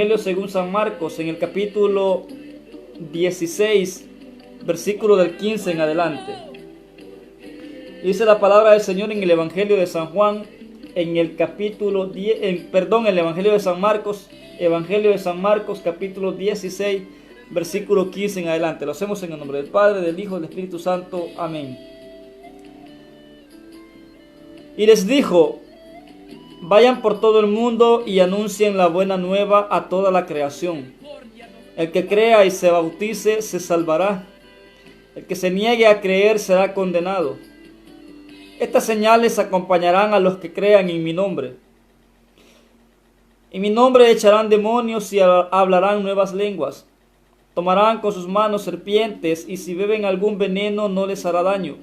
Evangelio según San Marcos, en el capítulo 16, versículo del 15 en adelante. Dice la palabra del Señor en el Evangelio de San Juan, en el capítulo 10, el Evangelio de San Marcos, capítulo 16, versículo 15 en adelante. Lo hacemos en el nombre del Padre, del Hijo y del Espíritu Santo. Amén. Y les dijo: vayan por todo el mundo y anuncien la buena nueva a toda la creación. El que crea y se bautice se salvará. El que se niegue a creer será condenado. Estas señales acompañarán a los que crean en mi nombre. En mi nombre echarán demonios y hablarán nuevas lenguas. Tomarán con sus manos serpientes y si beben algún veneno no les hará daño.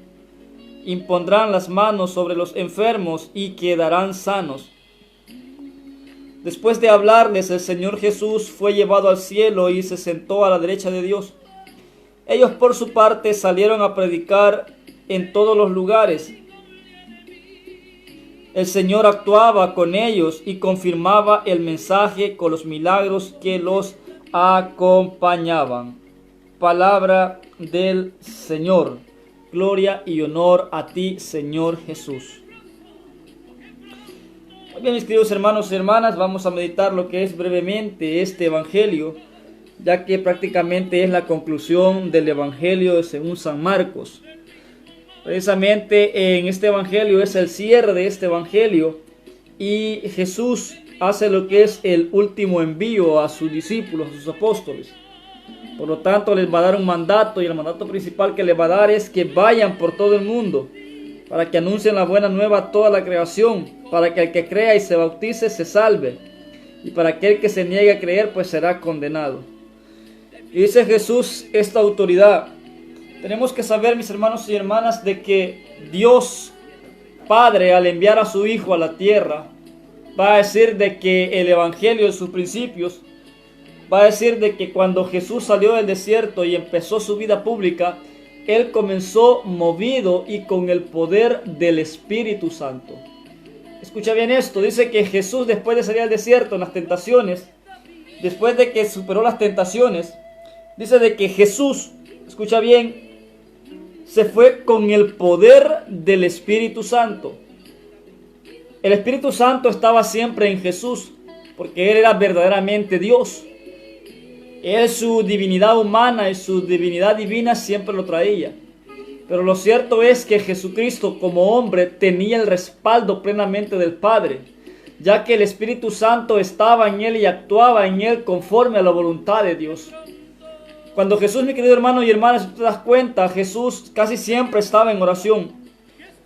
Impondrán las manos sobre los enfermos y quedarán sanos. Después de hablarles, el Señor Jesús fue llevado al cielo y se sentó a la derecha de Dios. Ellos por su parte salieron a predicar en todos los lugares. El Señor actuaba con ellos y confirmaba el mensaje con los milagros que los acompañaban. Palabra del Señor. Gloria y honor a ti, Señor Jesús. Muy bien, mis queridos hermanos y hermanas, vamos a meditar lo que es brevemente este Evangelio, ya que prácticamente es la conclusión del Evangelio según San Marcos. Precisamente en este Evangelio es el cierre de este Evangelio y Jesús hace lo que es el último envío a sus discípulos, a sus apóstoles. Por lo tanto, les va a dar un mandato y el mandato principal que les va a dar es que vayan por todo el mundo para que anuncien la buena nueva a toda la creación, para que el que crea y se bautice se salve y para aquel que se niegue a creer pues será condenado. Y dice Jesús esta autoridad. Tenemos que saber, mis hermanos y hermanas, de que Dios Padre, al enviar a su Hijo a la tierra, va a decir de que el Evangelio en sus principios, va a decir de que cuando Jesús salió del desierto y empezó su vida pública, Él comenzó movido y con el poder del Espíritu Santo. Escucha bien esto, dice que Jesús después de salir del desierto en las tentaciones, después de que superó las tentaciones, dice de que Jesús, escucha bien, se fue con el poder del Espíritu Santo. El Espíritu Santo estaba siempre en Jesús, porque Él era verdaderamente Dios. Él, su divinidad humana y su divinidad divina siempre lo traía. Pero lo cierto es que Jesucristo como hombre tenía el respaldo plenamente del Padre, ya que el Espíritu Santo estaba en Él y actuaba en Él conforme a la voluntad de Dios. Cuando Jesús, mi querido hermano y hermana, si tú te das cuenta, Jesús casi siempre estaba en oración.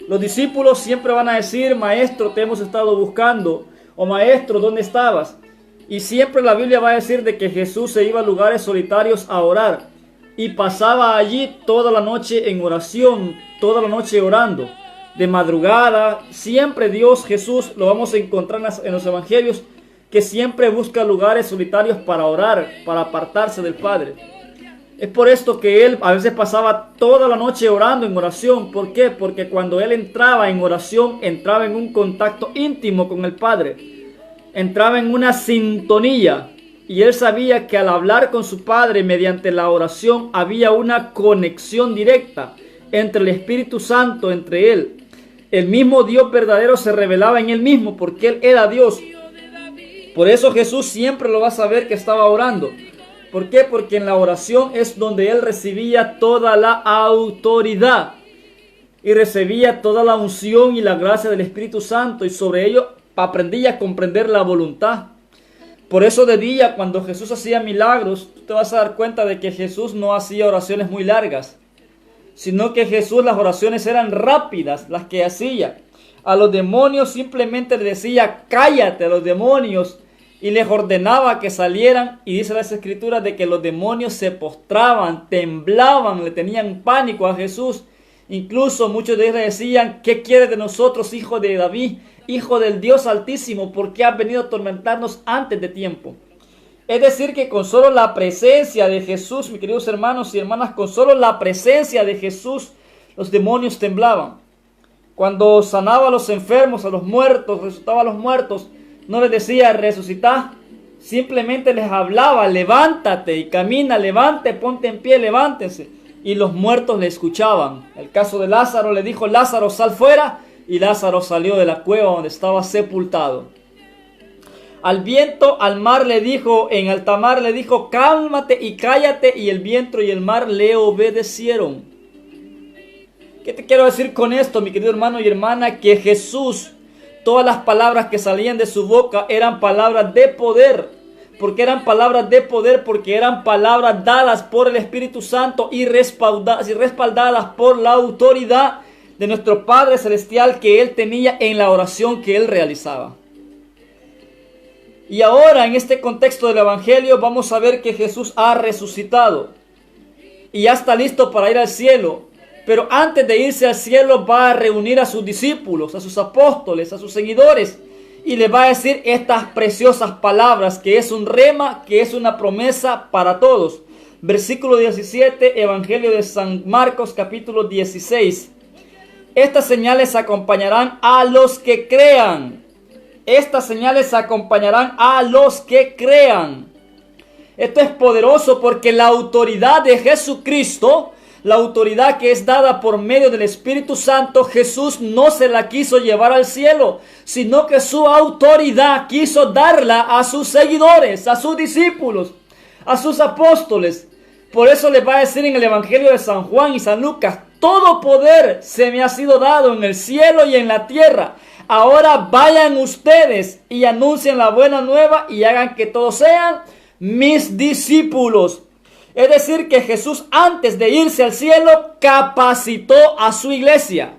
Los discípulos siempre van a decir: Maestro, te hemos estado buscando, o Maestro, ¿dónde estabas? Y siempre la Biblia va a decir de que Jesús se iba a lugares solitarios a orar y pasaba allí toda la noche en oración, toda la noche orando, de madrugada. Siempre Dios, Jesús, lo vamos a encontrar en los evangelios, que siempre busca lugares solitarios para orar, para apartarse del Padre. Es por esto que Él a veces pasaba toda la noche orando en oración. ¿Por qué? Porque cuando Él entraba en oración, entraba en un contacto íntimo con el Padre. Entraba en una sintonía. Y Él sabía que al hablar con su Padre mediante la oración, había una conexión directa entre el Espíritu Santo, entre Él. El mismo Dios verdadero se revelaba en Él mismo, porque Él era Dios. Por eso Jesús siempre lo va a saber que estaba orando. ¿Por qué? Porque en la oración es donde Él recibía toda la autoridad y recibía toda la unción y la gracia del Espíritu Santo, y sobre ello aprendía a comprender la voluntad. Por eso de día, cuando Jesús hacía milagros, tú te vas a dar cuenta de que Jesús no hacía oraciones muy largas, sino que Jesús, las oraciones eran rápidas, las que hacía. A los demonios simplemente le decía: cállate, a los demonios, y les ordenaba que salieran, y dice las escrituras de que los demonios se postraban, temblaban, le tenían pánico a Jesús. Incluso muchos de ellos le decían: ¿qué quieres de nosotros, hijo de David, hijo del Dios Altísimo? ¿Por qué has venido a atormentarnos antes de tiempo? Es decir, que con solo la presencia de Jesús, mis queridos hermanos y hermanas, con solo la presencia de Jesús, los demonios temblaban. Cuando sanaba a los enfermos, a los muertos, resucitaba a los muertos, no les decía: resucitad, simplemente les hablaba: levántate y camina, levante, ponte en pie, levántense. Y los muertos le escuchaban. El caso de Lázaro, le dijo: Lázaro, sal fuera. Y Lázaro salió de la cueva donde estaba sepultado. Al viento, al mar le dijo, en alta mar le dijo: cálmate y cállate. Y el viento y el mar le obedecieron. ¿Qué te quiero decir con esto, mi querido hermano y hermana? Que Jesús, todas las palabras que salían de su boca eran palabras de poder. Porque eran palabras de poder, porque eran palabras dadas por el Espíritu Santo y respaldadas por la autoridad de nuestro Padre Celestial que Él tenía en la oración que Él realizaba. Y ahora, en este contexto del Evangelio, vamos a ver que Jesús ha resucitado y ya está listo para ir al cielo. Pero antes de irse al cielo va a reunir a sus discípulos, a sus apóstoles, a sus seguidores, y les va a decir estas preciosas palabras, que es un rema, que es una promesa para todos. Versículo 17, Evangelio de San Marcos, capítulo 16. Estas señales acompañarán a los que crean. Estas señales acompañarán a los que crean. Esto es poderoso porque la autoridad de Jesucristo, la autoridad que es dada por medio del Espíritu Santo, Jesús no se la quiso llevar al cielo, sino que su autoridad quiso darla a sus seguidores, a sus discípulos, a sus apóstoles. Por eso les va a decir en el Evangelio de San Juan y San Lucas: todo poder se me ha sido dado en el cielo y en la tierra. Ahora vayan ustedes y anuncien la buena nueva y hagan que todos sean mis discípulos. Es decir, que Jesús, antes de irse al cielo, capacitó a su iglesia.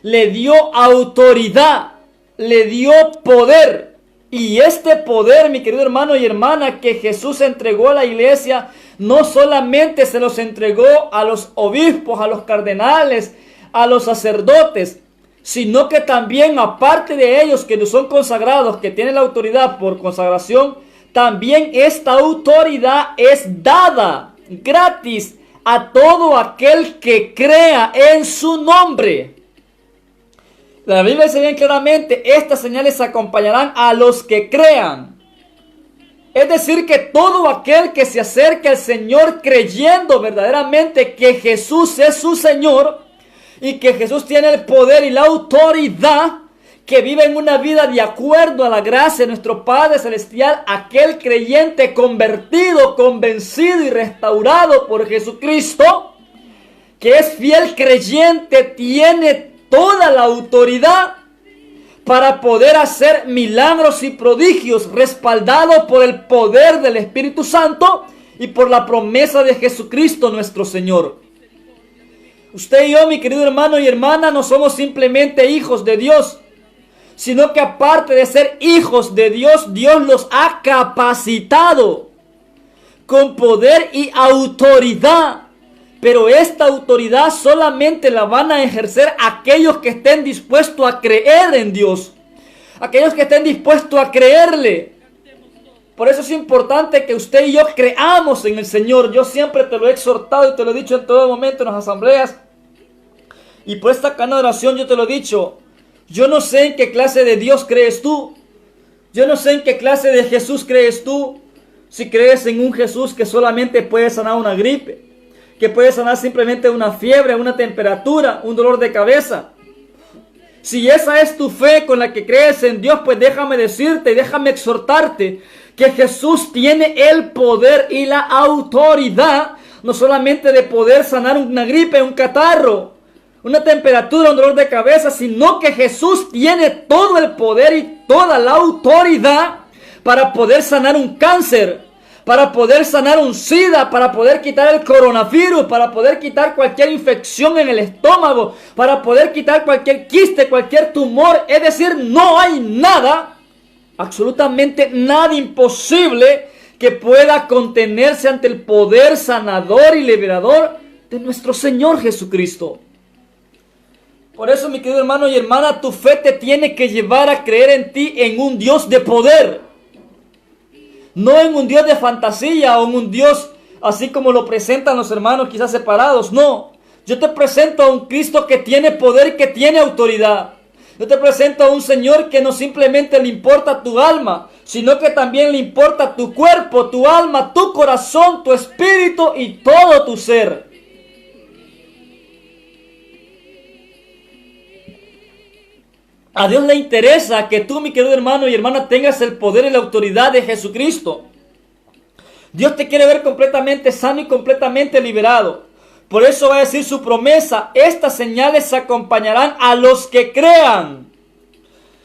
Le dio autoridad, le dio poder. Y este poder, mi querido hermano y hermana, que Jesús entregó a la iglesia, no solamente se los entregó a los obispos, a los cardenales, a los sacerdotes, sino que también, aparte de ellos que son consagrados, que tienen la autoridad por consagración, también esta autoridad es dada gratis a todo aquel que crea en su nombre. La Biblia dice bien claramente: estas señales acompañarán a los que crean. Es decir, que todo aquel que se acerque al Señor creyendo verdaderamente que Jesús es su Señor y que Jesús tiene el poder y la autoridad, que vive en una vida de acuerdo a la gracia de nuestro Padre Celestial, aquel creyente convertido, convencido y restaurado por Jesucristo, que es fiel creyente, tiene toda la autoridad para poder hacer milagros y prodigios, respaldado por el poder del Espíritu Santo y por la promesa de Jesucristo nuestro Señor. Usted y yo, mi querido hermano y hermana, no somos simplemente hijos de Dios, sino que aparte de ser hijos de Dios, Dios los ha capacitado con poder y autoridad. Pero esta autoridad solamente la van a ejercer aquellos que estén dispuestos a creer en Dios, aquellos que estén dispuestos a creerle. Por eso es importante que usted y yo creamos en el Señor. Yo siempre te lo he exhortado y te lo he dicho en todo momento en las asambleas, y por esta cadena de oración yo te lo he dicho. Yo no sé en qué clase de Dios crees tú. Yo no sé en qué clase de Jesús crees tú. Si crees en un Jesús que solamente puede sanar una gripe, que puede sanar simplemente una fiebre, una temperatura, un dolor de cabeza. Si esa es tu fe con la que crees en Dios, pues déjame decirte, déjame exhortarte que Jesús tiene el poder y la autoridad, no solamente de poder sanar una gripe, un catarro, una temperatura, un dolor de cabeza, sino que Jesús tiene todo el poder y toda la autoridad para poder sanar un cáncer, para poder sanar un SIDA, para poder quitar el coronavirus, para poder quitar cualquier infección en el estómago, para poder quitar cualquier quiste, cualquier tumor. Es decir, no hay nada, absolutamente nada imposible que pueda contenerse ante el poder sanador y liberador de nuestro Señor Jesucristo. Por eso, mi querido hermano y hermana, tu fe te tiene que llevar a creer en ti, en un Dios de poder. No en un Dios de fantasía o en un Dios así como lo presentan los hermanos quizás separados. No, yo te presento a un Cristo que tiene poder y que tiene autoridad. Yo te presento a un Señor que no simplemente le importa tu alma, sino que también le importa tu cuerpo, tu alma, tu corazón, tu espíritu y todo tu ser. A Dios le interesa que tú, mi querido hermano y hermana, tengas el poder y la autoridad de Jesucristo. Dios te quiere ver completamente sano y completamente liberado. Por eso va a decir su promesa: estas señales acompañarán a los que crean.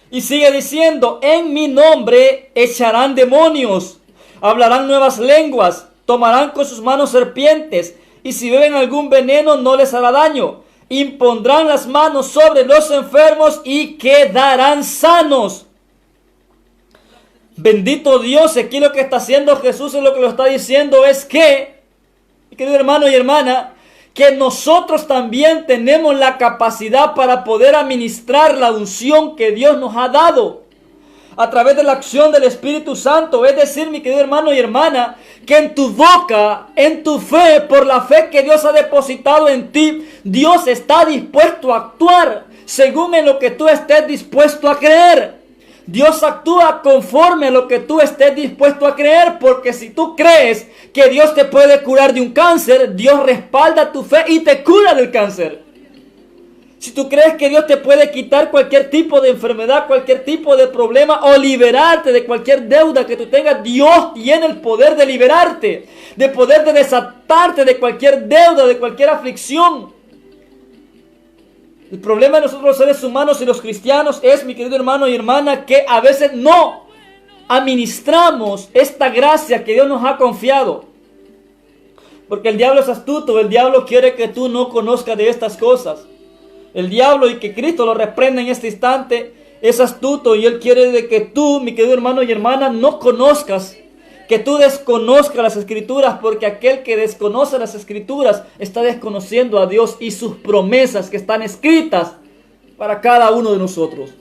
Y sigue diciendo: en mi nombre echarán demonios, hablarán nuevas lenguas, tomarán con sus manos serpientes, y si beben algún veneno no les hará daño. Impondrán las manos sobre los enfermos y quedarán sanos. Bendito Dios. Aquí lo que está haciendo Jesús, es lo que lo está diciendo, es que, mi querido hermano y hermana, que nosotros también tenemos la capacidad para poder administrar la unción que Dios nos ha dado a través de la acción del Espíritu Santo. Es decir, mi querido hermano y hermana, que en tu boca, en tu fe, por la fe que Dios ha depositado en ti, Dios está dispuesto a actuar según en lo que tú estés dispuesto a creer. Dios actúa conforme a lo que tú estés dispuesto a creer, porque si tú crees que Dios te puede curar de un cáncer, Dios respalda tu fe y te cura del cáncer. Si tú crees que Dios te puede quitar cualquier tipo de enfermedad, cualquier tipo de problema, o liberarte de cualquier deuda que tú tengas, Dios tiene el poder de liberarte, de poder de desatarte de cualquier deuda, de cualquier aflicción. El problema de nosotros los seres humanos y los cristianos es, mi querido hermano y hermana, que a veces no administramos esta gracia que Dios nos ha confiado. Porque el diablo es astuto, el diablo quiere que tú no conozcas de estas cosas. El diablo, y que Cristo lo reprenda en este instante, es astuto y él quiere de que tú, mi querido hermano y hermana, no conozcas, que tú desconozcas las Escrituras, porque aquel que desconoce las Escrituras está desconociendo a Dios y sus promesas que están escritas para cada uno de nosotros.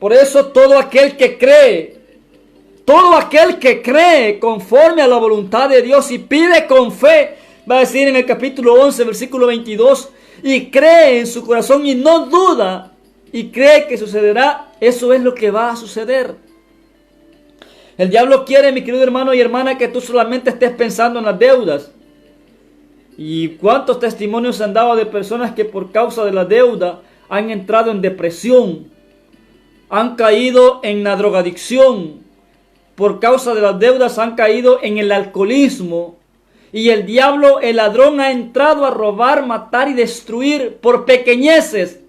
Por eso todo aquel que cree conforme a la voluntad de Dios y pide con fe, va a decir en el capítulo 11, versículo 22, y cree en su corazón y no duda y cree que sucederá, eso es lo que va a suceder. El diablo quiere, mi querido hermano y hermana, que tú solamente estés pensando en las deudas. ¿Y cuántos testimonios se han dado de personas que por causa de la deuda han entrado en depresión, han caído en la drogadicción, por causa de las deudas han caído en el alcoholismo? Y el diablo, el ladrón, ha entrado a robar, matar y destruir por pequeñeces.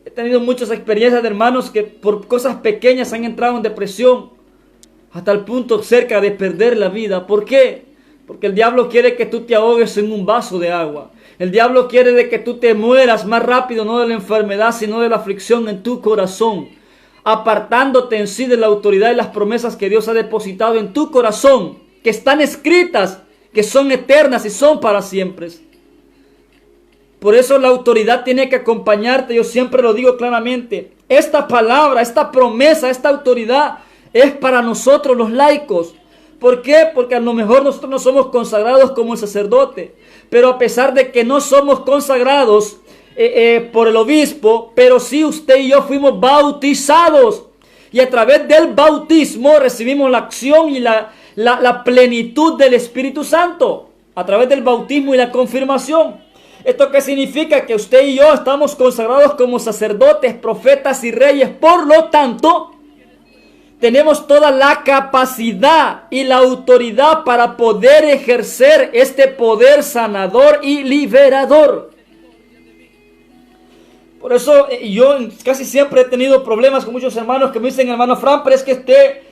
He tenido muchas experiencias de hermanos que por cosas pequeñas han entrado en depresión, hasta el punto cerca de perder la vida. ¿Por qué? Porque el diablo quiere que tú te ahogues en un vaso de agua. El diablo quiere de que tú te mueras más rápido, no de la enfermedad, sino de la aflicción en tu corazón, apartándote en sí de la autoridad y las promesas que Dios ha depositado en tu corazón, que están escritas, que son eternas y son para siempre. Por eso la autoridad tiene que acompañarte. Yo siempre lo digo claramente. Esta palabra, esta promesa, esta autoridad es para nosotros los laicos. ¿Por qué? Porque a lo mejor nosotros no somos consagrados como el sacerdote, pero a pesar de que no somos consagrados por el obispo, pero sí usted y yo fuimos bautizados. Y a través del bautismo recibimos la acción y la plenitud del Espíritu Santo a través del bautismo y la confirmación. ¿Esto qué significa? Que usted y yo estamos consagrados como sacerdotes, profetas y reyes. Por lo tanto, tenemos toda la capacidad y la autoridad para poder ejercer este poder sanador y liberador. Por eso yo casi siempre he tenido problemas con muchos hermanos que me dicen: hermano Fran, pero es que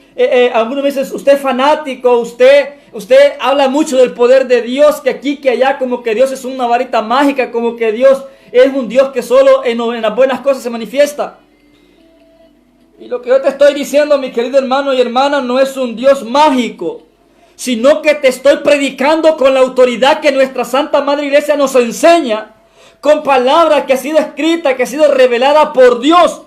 algunos me dicen, usted es fanático, usted habla mucho del poder de Dios, que aquí, que allá, como que Dios es una varita mágica, como que Dios es un Dios que solo en las buenas cosas se manifiesta. Y lo que yo te estoy diciendo, mi querido hermano y hermana, no es un Dios mágico, sino que te estoy predicando con la autoridad que nuestra Santa Madre Iglesia nos enseña, con palabra que ha sido escrita, que ha sido revelada por Dios.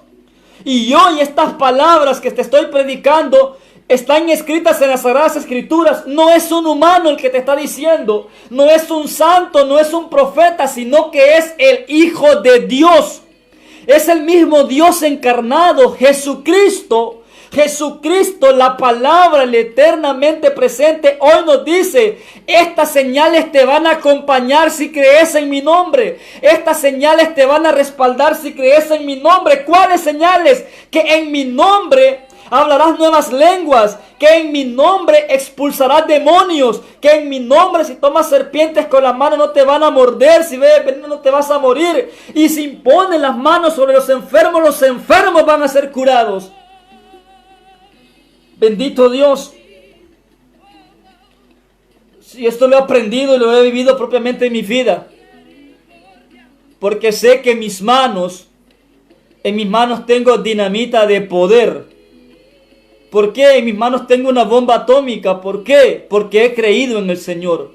Y hoy estas palabras que te estoy predicando están escritas en las Sagradas Escrituras. No es un humano el que te está diciendo, no es un santo, no es un profeta, sino que es el Hijo de Dios. Es el mismo Dios encarnado, Jesucristo, Jesucristo, la palabra, el eternamente presente, hoy nos dice: estas señales te van a acompañar si crees en mi nombre. Estas señales te van a respaldar si crees en mi nombre. ¿Cuáles señales? Que en mi nombre hablarás nuevas lenguas, que en mi nombre expulsarás demonios, que en mi nombre si tomas serpientes con las manos no te van a morder, si bebes veneno no te vas a morir, y si impones las manos sobre los enfermos van a ser curados. Bendito Dios. Si esto lo he aprendido y lo he vivido propiamente en mi vida, porque sé que en mis manos tengo dinamita de poder. ¿Por qué? En mis manos tengo una bomba atómica. ¿Por qué? Porque he creído en el Señor.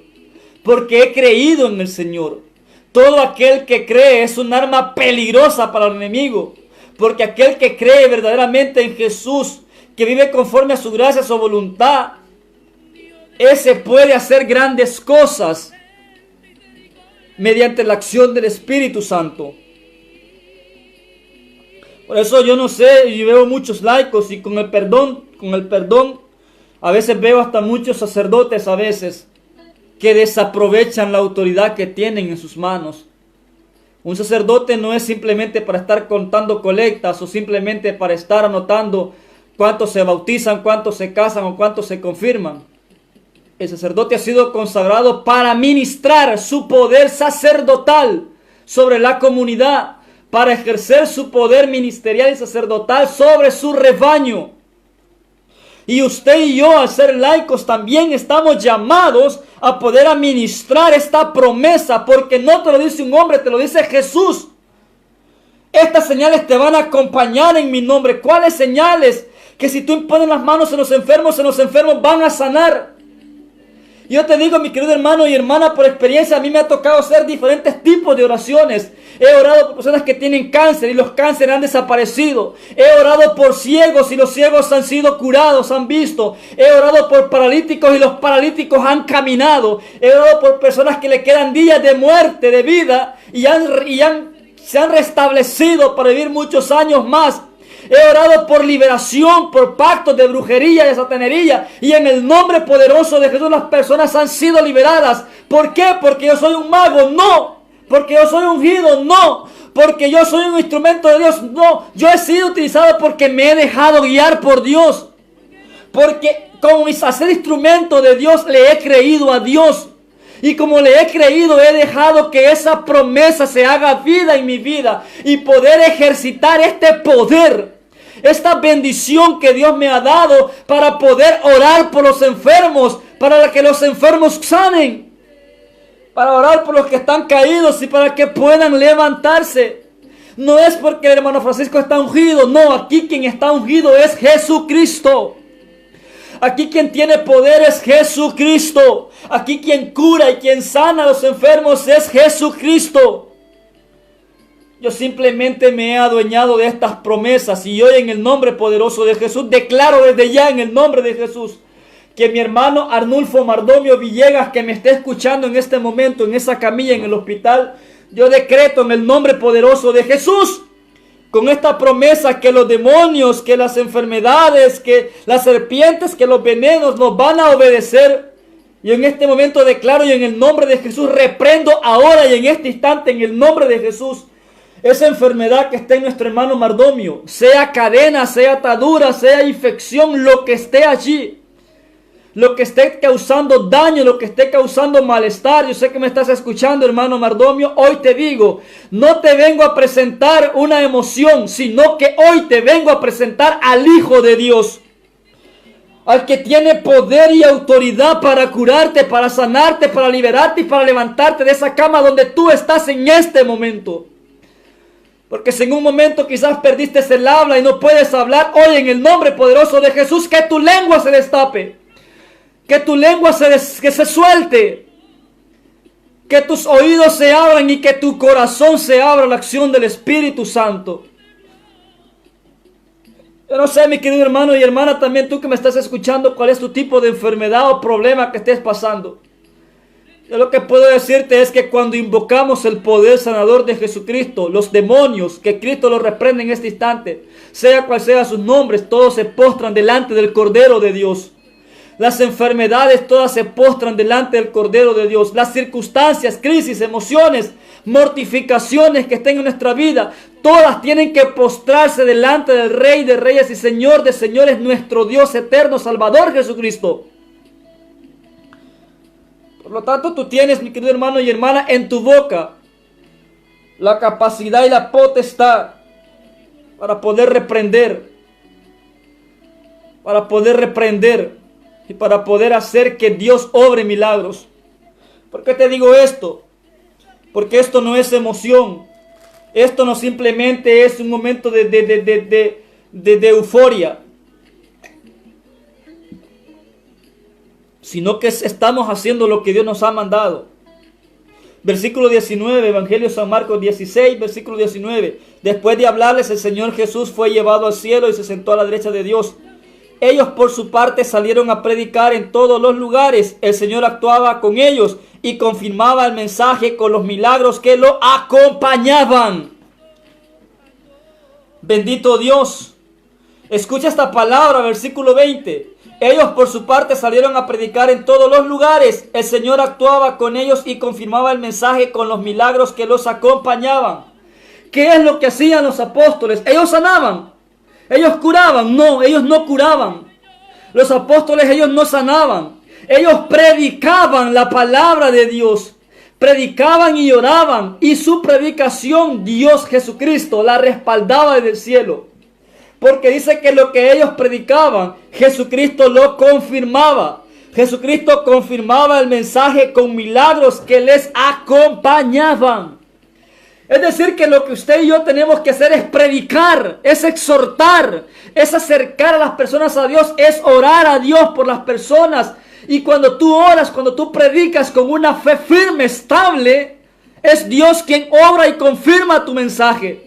Porque he creído en el Señor. Todo aquel que cree es un arma peligrosa para el enemigo. Porque aquel que cree verdaderamente en Jesús, que vive conforme a su gracia, a su voluntad, ese puede hacer grandes cosas mediante la acción del Espíritu Santo. Por eso yo no sé, y veo muchos laicos y con el perdón, a veces veo hasta muchos sacerdotes que desaprovechan la autoridad que tienen en sus manos. Un sacerdote no es simplemente para estar contando colectas o simplemente para estar anotando cuántos se bautizan, cuántos se casan o cuántos se confirman. El sacerdote ha sido consagrado para ministrar su poder sacerdotal sobre la comunidad, para ejercer su poder ministerial y sacerdotal sobre su rebaño. Y usted y yo, al ser laicos, también estamos llamados a poder administrar esta promesa, porque no te lo dice un hombre, te lo dice Jesús. Estas señales te van a acompañar en mi nombre. ¿Cuáles señales? Que si tú impones las manos en los enfermos van a sanar. Yo te digo, mi querido hermano y hermana, por experiencia, a mí me ha tocado hacer diferentes tipos de oraciones. He orado por personas que tienen cáncer y los cánceres han desaparecido. He orado por ciegos y los ciegos han sido curados, han visto. He orado por paralíticos y los paralíticos han caminado. He orado por personas que le quedan días de muerte, de vida, y se han restablecido para vivir muchos años más. He orado por liberación, por pactos de brujería, de satanería, y en el nombre poderoso de Jesús las personas han sido liberadas. ¿Por qué? Porque yo soy un mago, no. Porque yo soy ungido, no. Porque yo soy un instrumento de Dios, no. Yo he sido utilizado porque me he dejado guiar por Dios. Porque como ser instrumento de Dios le he creído a Dios. Y como le he creído, he dejado que esa promesa se haga vida en mi vida y poder ejercitar este poder, esta bendición que Dios me ha dado para poder orar por los enfermos, para que los enfermos sanen, para orar por los que están caídos y para que puedan levantarse. No es porque el hermano Francisco está ungido, no, aquí quien está ungido es Jesucristo. Aquí quien tiene poder es Jesucristo. Aquí quien cura y quien sana a los enfermos es Jesucristo. Yo simplemente me he adueñado de estas promesas y hoy en el nombre poderoso de Jesús declaro desde ya en el nombre de Jesús que mi hermano Arnulfo Mardomio Villegas, que me esté escuchando en este momento en esa camilla en el hospital, yo decreto en el nombre poderoso de Jesús, con esta promesa, que los demonios, que las enfermedades, que las serpientes, que los venenos nos van a obedecer. Y en este momento declaro y en el nombre de Jesús reprendo ahora y en este instante en el nombre de Jesús esa enfermedad que está en nuestro hermano Mardomio, sea cadena, sea atadura, sea infección, lo que esté allí, lo que esté causando daño, lo que esté causando malestar. Yo sé que me estás escuchando, hermano Mardomio. Hoy te digo, no te vengo a presentar una emoción, sino que hoy te vengo a presentar al Hijo de Dios, al que tiene poder y autoridad para curarte, para sanarte, para liberarte y para levantarte de esa cama donde tú estás en este momento. Porque si en un momento quizás perdiste el habla y no puedes hablar, hoy en el nombre poderoso de Jesús, que tu lengua se destape. Que tu lengua que se suelte, que tus oídos se abran y que tu corazón se abra a la acción del Espíritu Santo. Yo no sé, mi querido hermano y hermana, también tú que me estás escuchando, cuál es tu tipo de enfermedad o problema que estés pasando. Yo lo que puedo decirte es que cuando invocamos el poder sanador de Jesucristo, los demonios, que Cristo los reprende en este instante, sea cual sea sus nombres, todos se postran delante del Cordero de Dios. Las enfermedades todas se postran delante del Cordero de Dios. Las circunstancias, crisis, emociones, mortificaciones que estén en nuestra vida, todas tienen que postrarse delante del Rey de Reyes y Señor de Señores, nuestro Dios eterno, Salvador Jesucristo. Por lo tanto, tú tienes, mi querido hermano y hermana, en tu boca la capacidad y la potestad para poder reprender y para poder hacer que Dios obre milagros. ¿Por qué te digo esto? Porque esto no es emoción. Esto no simplemente es un momento de euforia, sino que estamos haciendo lo que Dios nos ha mandado. Versículo 19, Evangelio San Marcos 16, versículo 19. Después de hablarles, el Señor Jesús fue llevado al cielo y se sentó a la derecha de Dios. Ellos por su parte salieron a predicar en todos los lugares. El Señor actuaba con ellos y confirmaba el mensaje con los milagros que lo acompañaban. Bendito Dios. Escucha esta palabra, versículo 20. Ellos por su parte salieron a predicar en todos los lugares. El Señor actuaba con ellos y confirmaba el mensaje con los milagros que los acompañaban. ¿Qué es lo que hacían los apóstoles? Ellos sanaban. Ellos curaban. No, ellos no curaban. Los apóstoles, ellos no sanaban. Ellos predicaban la palabra de Dios. Predicaban y oraban. Y su predicación, Dios Jesucristo la respaldaba desde el cielo. Porque dice que lo que ellos predicaban, Jesucristo lo confirmaba. Jesucristo confirmaba el mensaje con milagros que les acompañaban. Es decir, que lo que usted y yo tenemos que hacer es predicar, es exhortar, es acercar a las personas a Dios, es orar a Dios por las personas. Y cuando tú oras, cuando tú predicas con una fe firme, estable, es Dios quien obra y confirma tu mensaje.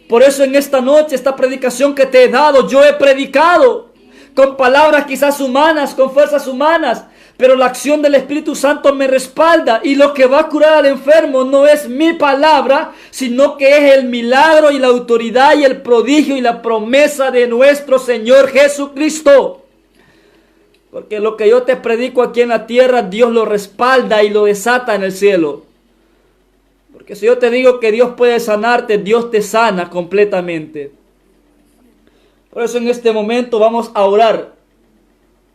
Por eso en esta noche, esta predicación que te he dado, yo he predicado con palabras quizás humanas, con fuerzas humanas, pero la acción del Espíritu Santo me respalda, y lo que va a curar al enfermo no es mi palabra, sino que es el milagro y la autoridad y el prodigio y la promesa de nuestro Señor Jesucristo. Porque lo que yo te predico aquí en la tierra, Dios lo respalda y lo desata en el cielo. Porque si yo te digo que Dios puede sanarte, Dios te sana completamente. Por eso en este momento vamos a orar.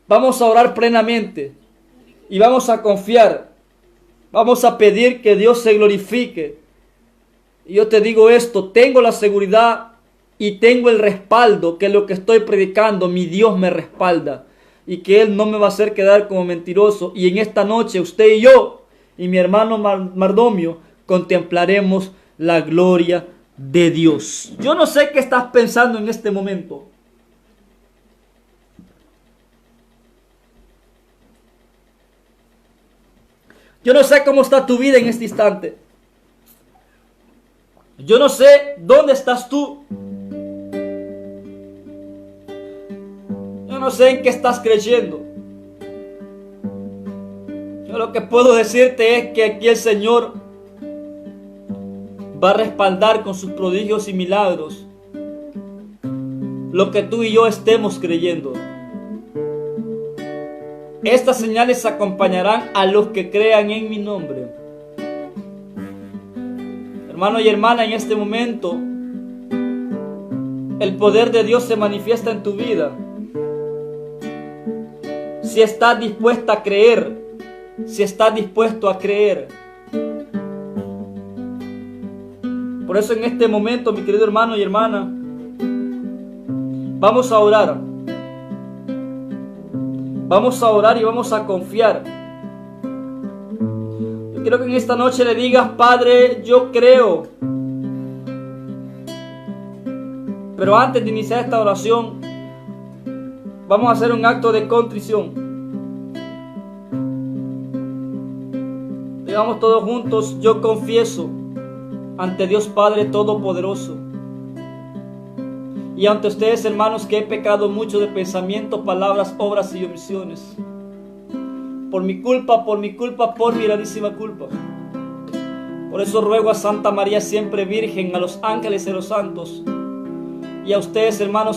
Vamos a orar plenamente. Y vamos a confiar. Vamos a pedir que Dios se glorifique. Y yo te digo esto, tengo la seguridad y tengo el respaldo que lo que estoy predicando, mi Dios me respalda. Y que Él no me va a hacer quedar como mentiroso. Y en esta noche usted y yo y mi hermano Mardomio contemplaremos la gloria de Dios. Yo no sé qué estás pensando en este momento. Yo no sé cómo está tu vida en este instante. Yo no sé dónde estás tú. Yo no sé en qué estás creyendo. Yo lo que puedo decirte es que aquí el Señor va a respaldar con sus prodigios y milagros lo que tú y yo estemos creyendo. Estas señales acompañarán a los que crean en mi nombre. Hermano y hermana, en este momento el poder de Dios se manifiesta en tu vida. Si estás dispuesta a creer, si estás dispuesto a creer. Por eso en este momento, mi querido hermano y hermana, vamos a orar. Vamos a orar y vamos a confiar. Yo quiero que en esta noche le digas: Padre, yo creo. Pero antes de iniciar esta oración, vamos a hacer un acto de contrición. Digamos todos juntos: yo confieso ante Dios Padre Todopoderoso y ante ustedes, hermanos, que he pecado mucho de pensamiento, palabras, obras y omisiones. por mi culpa, por mi grandísima culpa. Por eso ruego a Santa María siempre Virgen, a los ángeles y a los santos, y a ustedes, hermanos,